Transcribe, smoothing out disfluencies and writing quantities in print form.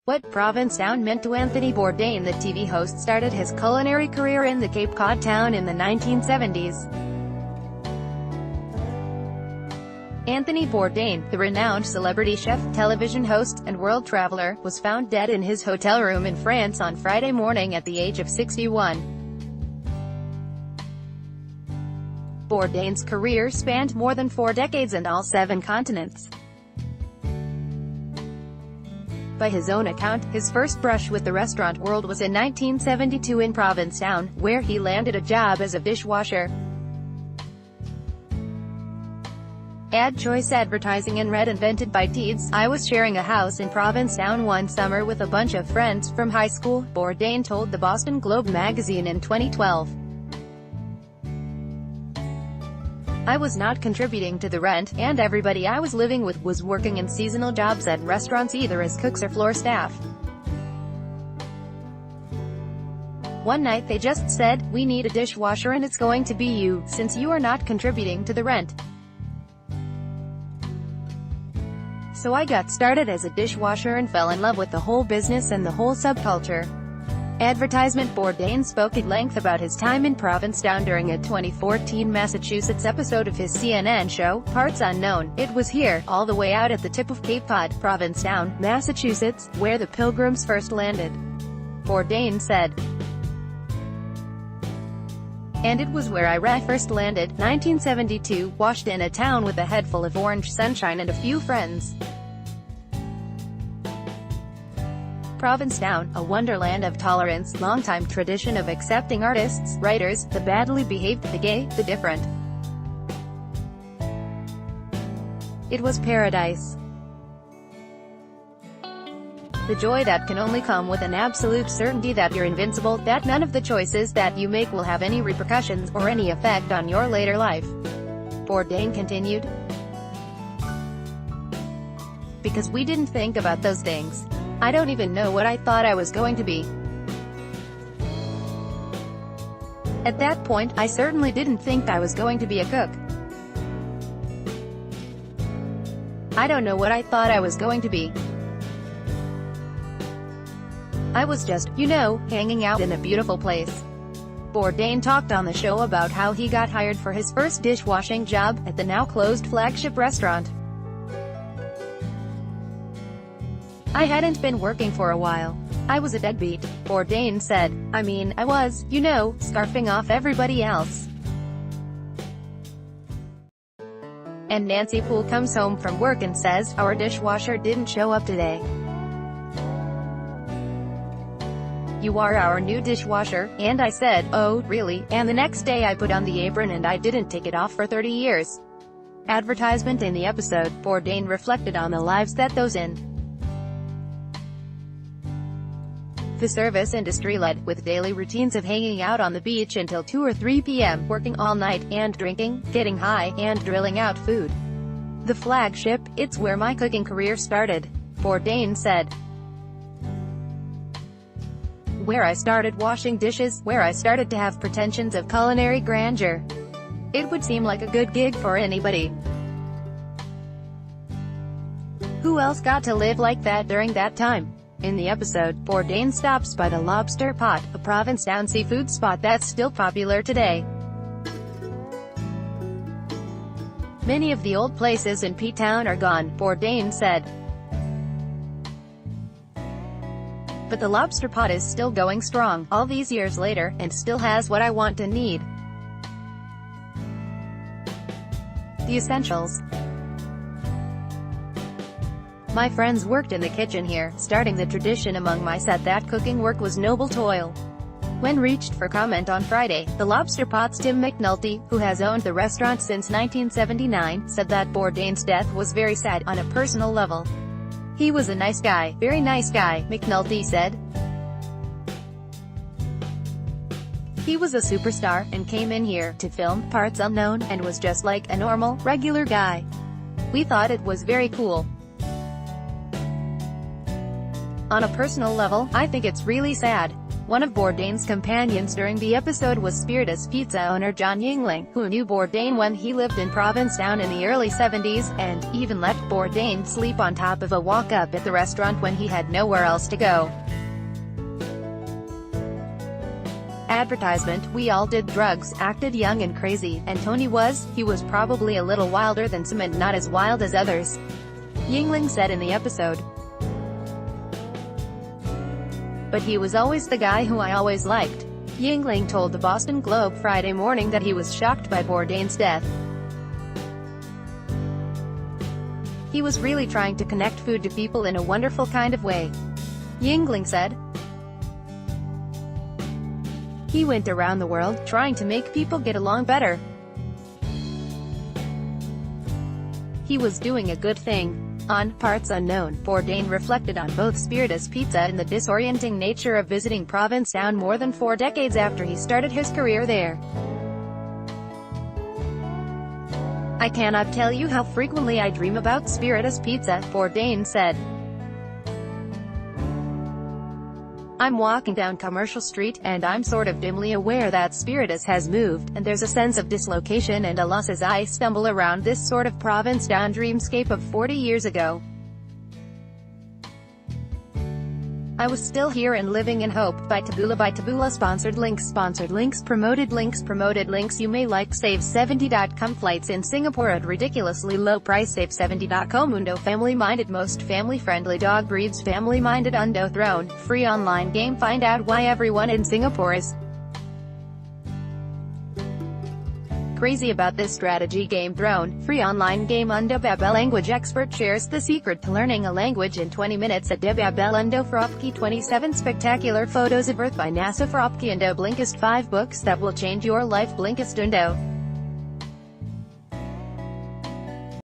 What Provincetown meant to Anthony Bourdain. The TV host started his culinary career in the Cape Cod town in the 1970s. Anthony Bourdain, the renowned celebrity chef, television host, and world traveler, was found dead in his hotel room in France on Friday morning at the age of 61. Bourdain's career spanned more than 4 decades and all 7 continents. By his own account, his first brush with the restaurant world was in 1972 in Provincetown, where he landed a job as a dishwasher. Ad choice advertising and red invented by Teeds. I was sharing a house in Provincetown one summer with a bunch of friends from high school, Bourdain told the Boston Globe magazine in 2012. I was not contributing to the rent, and everybody I was living with was working in seasonal jobs at restaurants either as cooks or floor staff. One night they just said, "We need a dishwasher and it's going to be you, since you are not contributing to the rent." So I got started as a dishwasher and fell in love with the whole business and the whole subculture. Advertisement. Bourdain spoke at length about his time in Provincetown during a 2014 Massachusetts episode of his CNN show, Parts Unknown. It was here, all the way out at the tip of Cape Cod, Provincetown, Massachusetts, where the Pilgrims first landed. Bourdain said, "And it was where I first landed, 1972, washed in a town with a head full of orange sunshine and a few friends. Provincetown, a wonderland of tolerance, long-time tradition of accepting artists, writers, the badly behaved, the gay, the different. It was paradise. The joy that can only come with an absolute certainty that you're invincible, that none of the choices that you make will have any repercussions, or any effect on your later life." Bourdain continued, "Because we didn't think about those things. I don't even know what I thought I was going to be. At that point, I certainly didn't think I was going to be a cook. I don't know what I thought I was going to be. I was just, hanging out in a beautiful place." Bourdain talked on the show about how he got hired for his first dishwashing job, at the now-closed flagship restaurant. "I hadn't been working for a while. I was a deadbeat," Bourdain said. I was, scarfing off everybody else. And Nancy Poole comes home from work and says, "Our dishwasher didn't show up today. You are our new dishwasher," and I said, "Oh, really?" And the next day I put on the apron and I didn't take it off for 30 years. Advertisement. In the episode, Bourdain reflected on the lives that those in the service industry led, with daily routines of hanging out on the beach until 2 or 3 p.m., working all night, and drinking, getting high, and drilling out food. "The flagship, it's where my cooking career started," Bourdain said. "Where I started washing dishes, where I started to have pretensions of culinary grandeur. It would seem like a good gig for anybody. Who else got to live like that during that time?" In the episode, Bourdain stops by the Lobster Pot, a Provincetown seafood spot that's still popular today. "Many of the old places in P-Town are gone," Bourdain said. "But the Lobster Pot is still going strong, all these years later, and still has what I want and need. The essentials. My friends worked in the kitchen here, starting the tradition among my set that cooking work was noble toil." When reached for comment on Friday, the Lobster Pot's Tim McNulty, who has owned the restaurant since 1979, said that Bourdain's death was very sad, on a personal level. "He was a nice guy, very nice guy," McNulty said. "He was a superstar, and came in here to film Parts Unknown, and was just like a normal, regular guy. We thought it was very cool. On a personal level, I think it's really sad. One of Bourdain's companions during the episode was Spiritus Pizza owner John Yingling, who knew Bourdain when he lived in Provincetown in the early 70s, and even let Bourdain sleep on top of a walk-up at the restaurant when he had nowhere else to go. Advertisement: we all did drugs, acted young and crazy, and Tony he was probably a little wilder than some and not as wild as others, Yingling said in the episode. But he was always the guy who I always liked. Yingling told the Boston Globe Friday morning that he was shocked by Bourdain's death. He was really trying to connect food to people in a wonderful kind of way, Yingling said. He went around the world, trying to make people get along better. He was doing a good thing. On Parts Unknown, Bourdain reflected on both Spiritus Pizza and the disorienting nature of visiting Provincetown more than 4 decades after he started his career there. I cannot tell you how frequently I dream about Spiritus Pizza, Bourdain said. I'm walking down Commercial Street, and I'm sort of dimly aware that Spiritus has moved, and there's a sense of dislocation and a loss as I stumble around this sort of Provincetown dreamscape of 40 years ago. I was still here and living in hope. By Taboola sponsored links promoted links you may like. Save70.com flights in Singapore at ridiculously low price. Save70.com Undo family minded, most family friendly dog breeds. Family minded Undo Throne free online game. Find out why everyone in Singapore is crazy about this strategy game. Throne free online game. Undo Babel language expert shares the secret to learning a language in 20 minutes at Babel. Undo Fropki 27 spectacular photos of Earth by NASA. Fropki Undo Blinkist 5 books that will change your life. Blinkist Undo.